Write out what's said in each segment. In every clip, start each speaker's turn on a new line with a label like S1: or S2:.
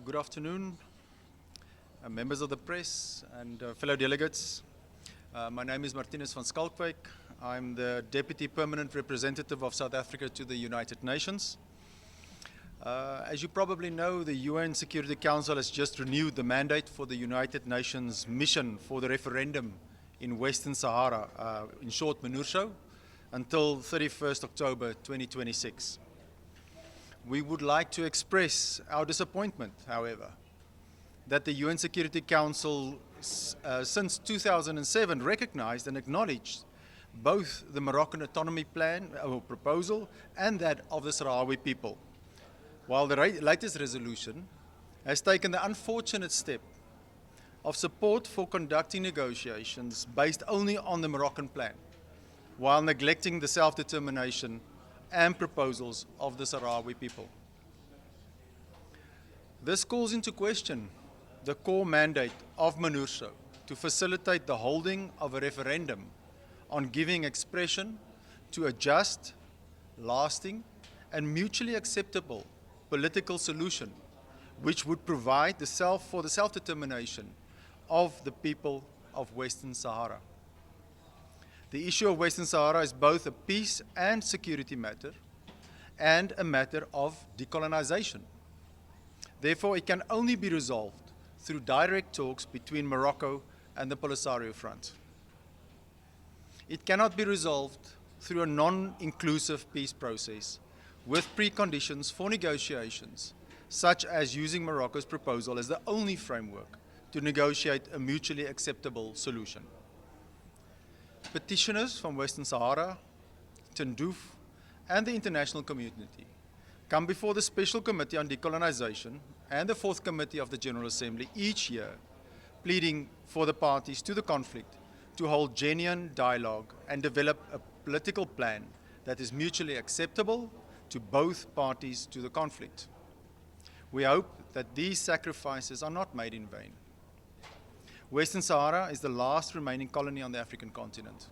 S1: Good afternoon, members of the press and fellow delegates. My name is Marthinus van Schalkwyk. I'm the Deputy Permanent Representative of South Africa to the United Nations. As you probably know, the UN Security Council has just renewed the mandate for the United Nations mission for the referendum in Western Sahara, in short MINURSO, until 31st October 2026. We would like to express our disappointment, however, that the UN Security Council since 2007 recognized and acknowledged both the Moroccan autonomy plan or proposal and that of the Sahrawi people, while the latest resolution has taken the unfortunate step of support for conducting negotiations based only on the Moroccan plan, while neglecting the self-determination and proposals of the Sahrawi people. This calls into question the core mandate of MINURSO to facilitate the holding of a referendum on giving expression to a just, lasting, and mutually acceptable political solution which would provide for the self-determination of the people of Western Sahara. The issue of Western Sahara is both a peace and security matter and a matter of decolonization. Therefore, it can only be resolved through direct talks between Morocco and the Polisario Front. It cannot be resolved through a non-inclusive peace process with preconditions for negotiations, such as using Morocco's proposal as the only framework to negotiate a mutually acceptable solution. Petitioners from Western Sahara, Tindouf, and the international community come before the Special Committee on Decolonization and the Fourth Committee of the General Assembly each year, pleading for the parties to the conflict to hold genuine dialogue and develop a political plan that is mutually acceptable to both parties to the conflict. We hope that these sacrifices are not made in vain. Western Sahara is the last remaining colony on the African continent.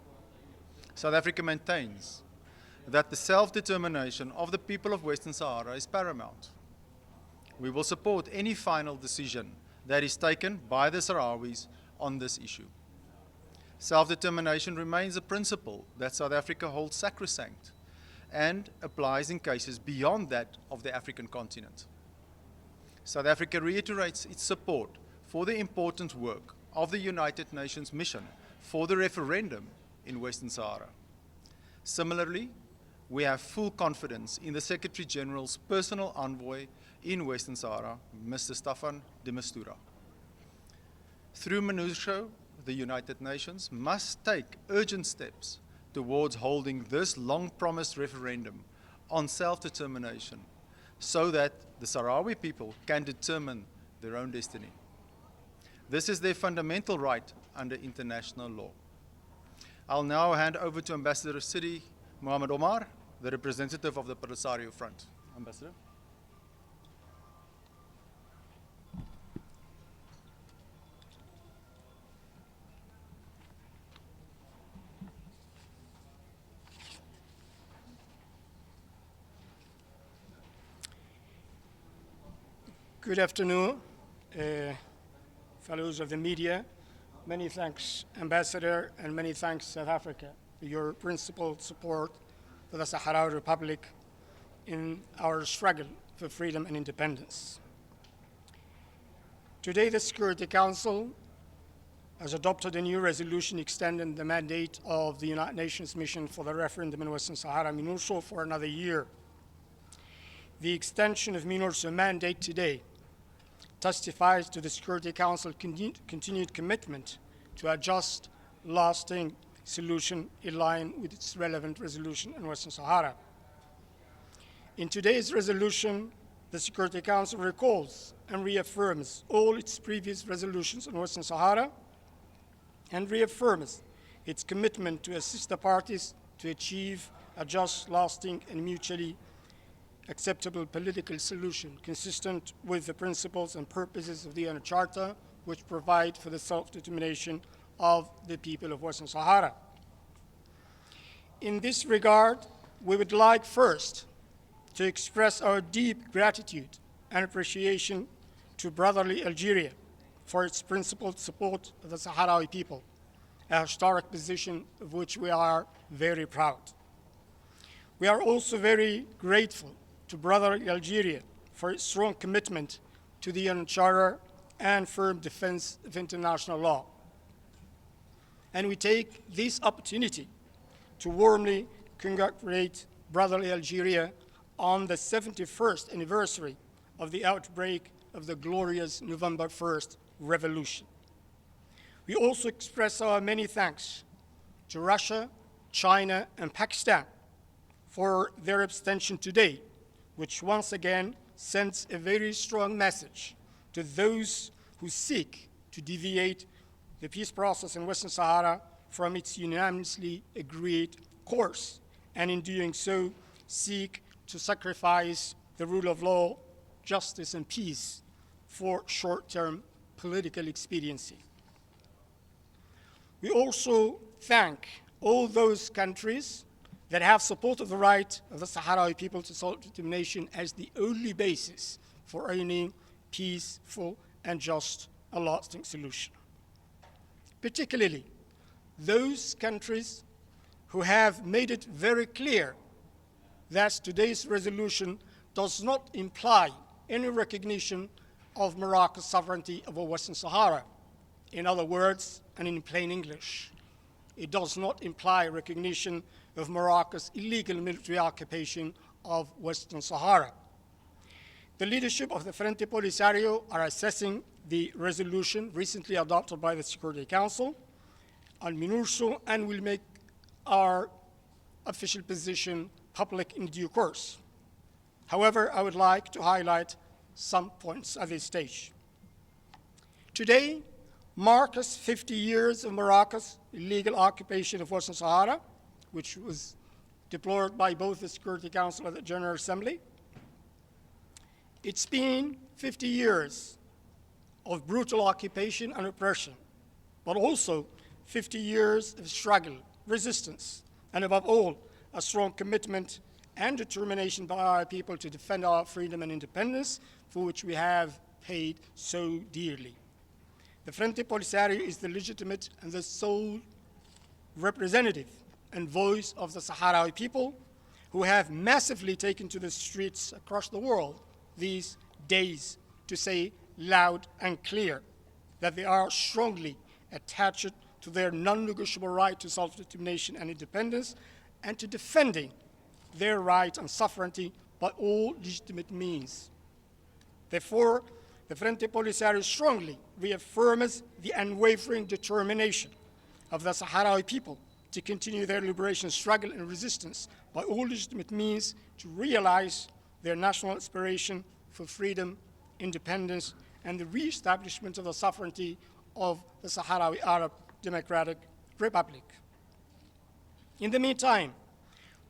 S1: South Africa maintains that the self-determination of the people of Western Sahara is paramount. We will support any final decision that is taken by the Sahrawis on this issue. Self-determination remains a principle that South Africa holds sacrosanct and applies in cases beyond that of the African continent. South Africa reiterates its support for the important work of the United Nations mission for the referendum in Western Sahara. Similarly, we have full confidence in the Secretary General's personal envoy in Western Sahara, Mr. Staffan de Mistura. Through MINURSO, the United Nations must take urgent steps towards holding this long-promised referendum on self-determination so that the Sahrawi people can determine their own destiny. This is their fundamental right under international law. I'll now hand over to Ambassador Sidi Omar, the representative of the Polisario Front. Ambassador.
S2: Good afternoon, fellows of the media. Many thanks, Ambassador, and many thanks, South Africa, for your principled support for the Sahrawi Republic in our struggle for freedom and independence. Today, the Security Council has adopted a new resolution extending the mandate of the United Nations mission for the referendum in Western Sahara, MINURSO, for another year. The extension of MINURSO mandate today testifies to the Security Council's continued commitment to a just, lasting solution in line with its relevant resolution in Western Sahara. In today's resolution, the Security Council recalls and reaffirms all its previous resolutions on Western Sahara and reaffirms its commitment to assist the parties to achieve a just, lasting, and mutually acceptable political solution consistent with the principles and purposes of the UN Charter, which provide for the self-determination of the people of Western Sahara. In this regard, we would like first to express our deep gratitude and appreciation to brotherly Algeria for its principled support of the Sahrawi people, a historic position of which we are very proud. We are also very grateful to brotherly Algeria for its strong commitment to the UN Charter and firm defense of international law. And we take this opportunity to warmly congratulate brotherly Algeria on the 71st anniversary of the outbreak of the glorious November 1st revolution. We also express our many thanks to Russia, China, and Pakistan for their abstention today, which once again sends a very strong message to those who seek to deviate the peace process in Western Sahara from its unanimously agreed course, and in doing so, seek to sacrifice the rule of law, justice, and peace for short-term political expediency. We also thank all those countries that have supported the right of the Sahrawi people to self-determination as the only basis for any peaceful and just and lasting solution. Particularly those countries who have made it very clear that today's resolution does not imply any recognition of Morocco's sovereignty over Western Sahara. In other words, and in plain English, it does not imply recognition of Morocco's illegal military occupation of Western Sahara. The leadership of the Frente Polisario are assessing the resolution recently adopted by the Security Council on MINURSO and will make our official position public in due course. However, I would like to highlight some points at this stage. Today marks 50 years of Morocco's illegal occupation of Western Sahara, which was deplored by both the Security Council and the General Assembly. It's been 50 years of brutal occupation and oppression, but also 50 years of struggle, resistance, and above all, a strong commitment and determination by our people to defend our freedom and independence, for which we have paid so dearly. The Frente Polisario is the legitimate and the sole representative and voice of the Sahrawi people, who have massively taken to the streets across the world these days to say loud and clear that they are strongly attached to their non-negotiable right to self-determination and independence, and to defending their right and sovereignty by all legitimate means. Therefore, the Frente Polisario strongly reaffirms the unwavering determination of the Sahrawi people to continue their liberation struggle and resistance by all legitimate means to realize their national aspiration for freedom, independence, and the re-establishment of the sovereignty of the Sahrawi Arab Democratic Republic. In the meantime,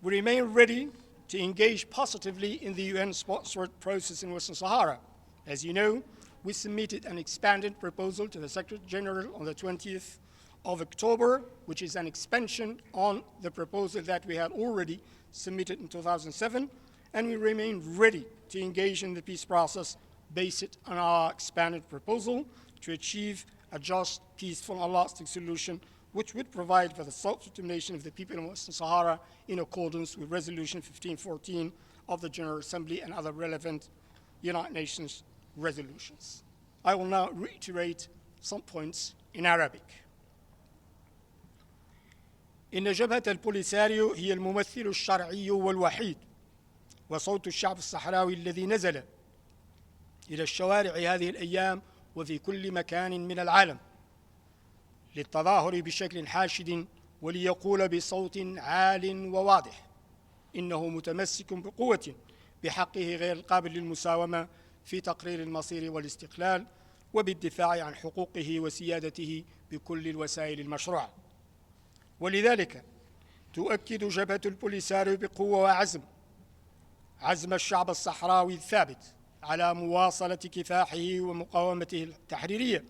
S2: we remain ready to engage positively in the UN-sponsored process in Western Sahara. As you know, we submitted an expanded proposal to the Secretary General on the 20th of October, which is an expansion on the proposal that we had already submitted in 2007, and we remain ready to engage in the peace process based on our expanded proposal to achieve a just, peaceful, and lasting solution which would provide for the self-determination of the people in Western Sahara in accordance with Resolution 1514 of the General Assembly and other relevant United Nations resolutions. I will now reiterate some points in Arabic. إن جبهة البوليساريو هي الممثل الشرعي والوحيد وصوت الشعب الصحراوي الذي نزل إلى الشوارع هذه الأيام وفي كل مكان من العالم للتظاهر بشكل حاشد وليقول بصوت عال وواضح إنه متمسك بقوة بحقه غير القابل للمساومة في تقرير المصير والاستقلال وبالدفاع عن حقوقه وسيادته بكل الوسائل المشروعة. ولذلك تؤكد جبهة البوليساريو بقوة وعزم عزم الشعب الصحراوي الثابت على مواصلة كفاحه ومقاومته التحريرية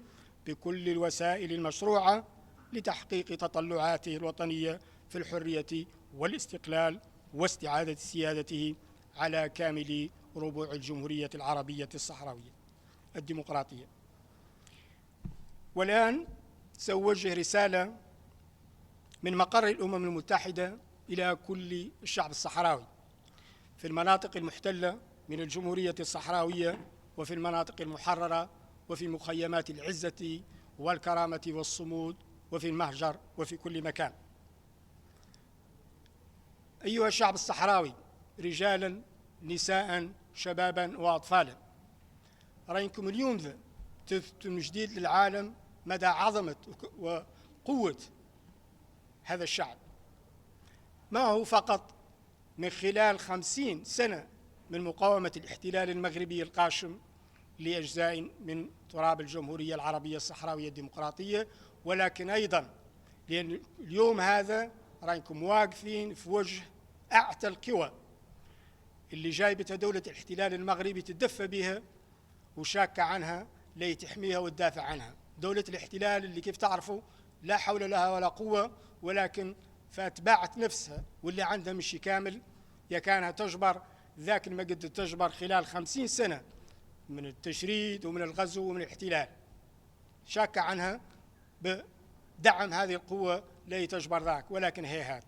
S2: بكل الوسائل المشروعة لتحقيق تطلعاته الوطنية في الحرية والاستقلال واستعادة سيادته على كامل ربوع الجمهورية العربية الصحراوية. الديمقراطية. والآن سأوجه رسالة من مقر الأمم المتحدة إلى كل الشعب الصحراوي في المناطق المحتلة من الجمهورية الصحراوية وفي المناطق المحررة وفي مخيمات العزة والكرامة والصمود وفي المهجر وفي كل مكان. أيها الشعب الصحراوي، رجالا نساء شبابا وأطفالا، رأيكم اليوم تثبت من جديد للعالم مدى عظمة وقوة هذا الشعب. ما هو فقط من خلال 50 سنة من مقاومة الاحتلال المغربي القاشم لأجزاء من تراب الجمهورية العربية الصحراوية الديمقراطية، ولكن أيضا لأن اليوم هذا رأيكم واقفين في وجه أعتى القوى اللي جايبتها دولة الاحتلال المغربي تدفى بها وشاكة عنها لتحميها وتدافع عنها. دولة الاحتلال اللي كيف تعرفوا لا حول لها ولا قوة، ولكن فاتباعت نفسها واللي عندها مشي كامل يا كانها تجبر ذاك ما قد تجبر خلال 50 سنة من التشريد ومن الغزو ومن الاحتلال، شاكة عنها بدعم هذه القوة لا تجبر ذاك. ولكن هيهات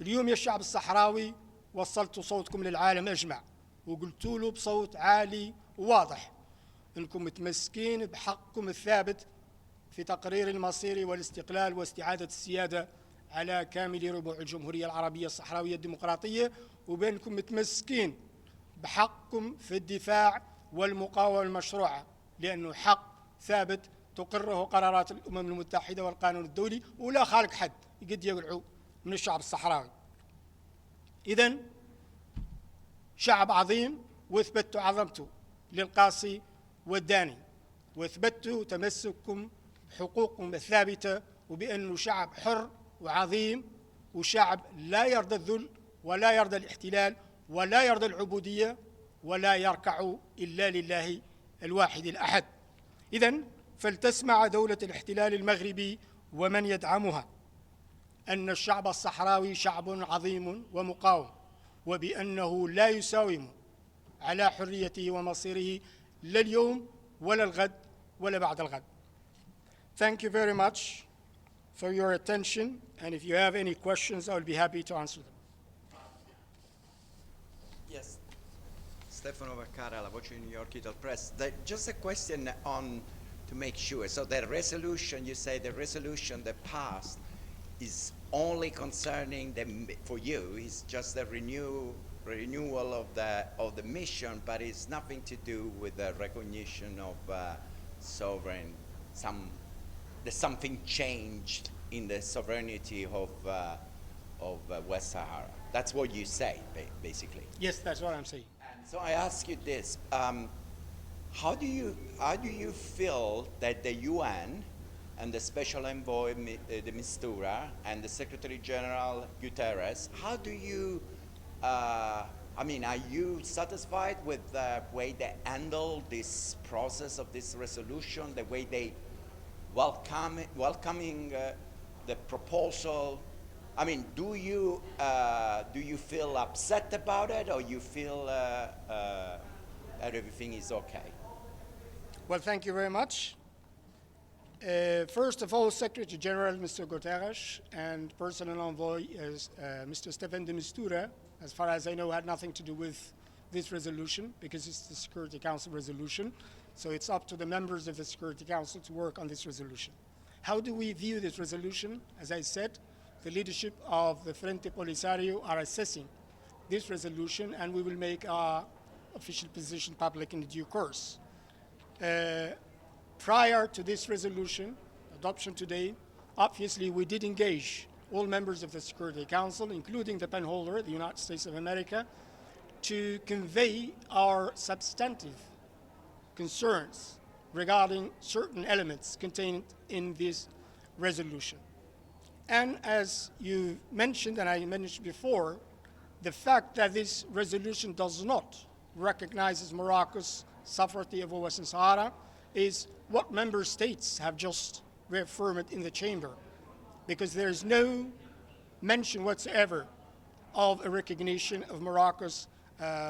S2: اليوم يا الشعب الصحراوي وصلتوا صوتكم للعالم أجمع وقلتوا له بصوت عالي وواضح أنكم متمسكين بحقكم الثابت في تقرير المصير والاستقلال واستعادة السيادة على كامل ربوع الجمهورية العربية الصحراوية الديمقراطية، وبينكم متمسكين بحقكم في الدفاع والمقاومة المشروعة، لأنه حق ثابت تقره قرارات الأمم المتحدة والقانون الدولي، ولا خالق حد يقد يقلعوا من الشعب الصحراوي. إذن شعب عظيم، واثبتوا عظمته للقاصي والداني، واثبتوا تمسككم بحقوقكم الثابتة وبأنه شعب حر وعظيم، وشعب لا يرضى الذل ولا يرضى الاحتلال ولا يرضى العبودية ولا يركع إلا لله الواحد الأحد. إذن فلتسمع دولة الاحتلال المغربي ومن يدعمها أن الشعب الصحراوي شعب عظيم ومقاوم، وبأنه لا يساوم على حريته ومصيره لا اليوم ولا الغد ولا بعد الغد. Thank you very much for your attention, and if you have any questions, I will be happy to answer them.
S3: Yes. Stefano Vaccara, La Voce New York Ital Press. Just a question on, to make sure. So the resolution, you say the resolution that passed is only concerning for you, is just the renewal of the mission, but it's nothing to do with the recognition of sovereign, there's something changed in the sovereignty of West Sahara. That's what you say, basically.
S2: Yes, that's what I'm saying.
S3: And so I ask you this: how do you feel that the UN and the Special Envoy, the Mistura, and the Secretary General Guterres, how do you? I mean, are you satisfied with the way they handle this process of this resolution, the way they welcoming the proposal? I mean, do you feel upset about it, or you feel that everything is okay?
S2: Well, thank you very much. First of all, Secretary General Mr. Guterres and Personal Envoy Mr. Stefan de Mistura, as far as I know, had nothing to do with this resolution because it's the Security Council resolution. So it's up to the members of the Security Council to work on this resolution. How do we view this resolution? As I said, the leadership of the Frente Polisario are assessing this resolution, and we will make our official position public in due course. Prior to this resolution adoption today, obviously we did engage all members of the Security Council, including the penholder, the United States of America, to convey our substantive concerns regarding certain elements contained in this resolution. And as you mentioned, and I mentioned before, the fact that this resolution does not recognize Morocco's sovereignty over Western Sahara is what member states have just reaffirmed in the chamber, because there is no mention whatsoever of a recognition of Morocco's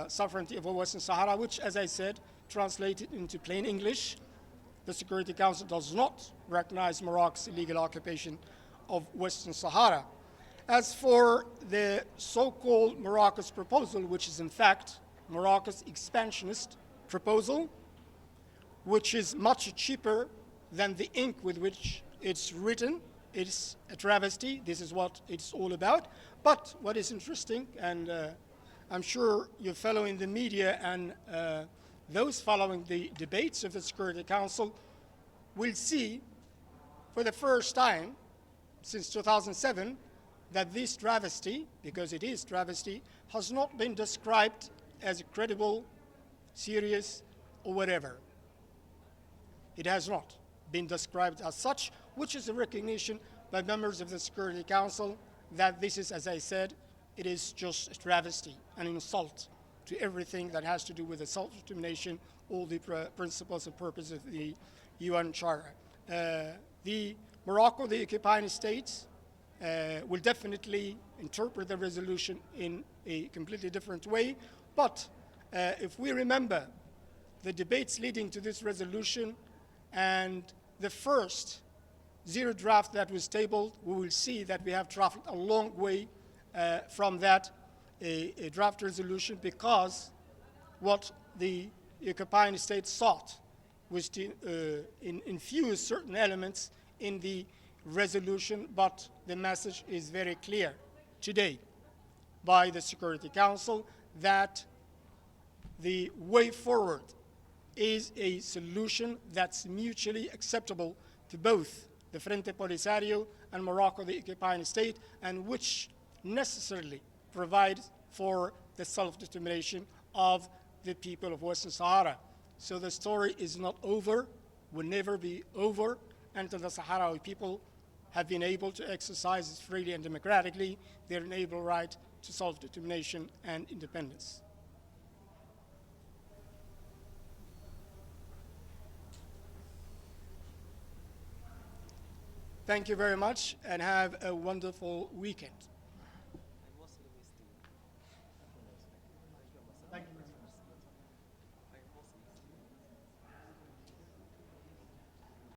S2: sovereignty over Western Sahara, which, as I said, translated into plain English, the Security Council does not recognize Morocco's illegal occupation of Western Sahara. As for the so-called Morocco's proposal, which is in fact Morocco's expansionist proposal, which is much cheaper than the ink with which it's written, it's a travesty. This is what it's all about. But what is interesting, and I'm sure you're following the media and those following the debates of the Security Council will see for the first time since 2007 that this travesty, because it is travesty, has not been described as credible, serious, or whatever. It has not been described as such, which is a recognition by members of the Security Council that this is, as I said, it is just a travesty, an insult to everything that has to do with the self-determination, all the principles and purposes of the UN Charter. The Morocco, the occupying states, will definitely interpret the resolution in a completely different way. But if we remember the debates leading to this resolution and the first zero draft that was tabled, we will see that we have traveled a long way from that a draft resolution, because what the occupying states sought was to infuse certain elements in the resolution, but the message is very clear today by the Security Council that the way forward is a solution that's mutually acceptable to both the Frente Polisario and Morocco, the occupying state, and which necessarily provides for the self-determination of the people of Western Sahara. So the story is not over, will never be over, until the Sahrawi people have been able to exercise freely and democratically their inalienable right to self-determination and independence. Thank you very much, and have a wonderful weekend.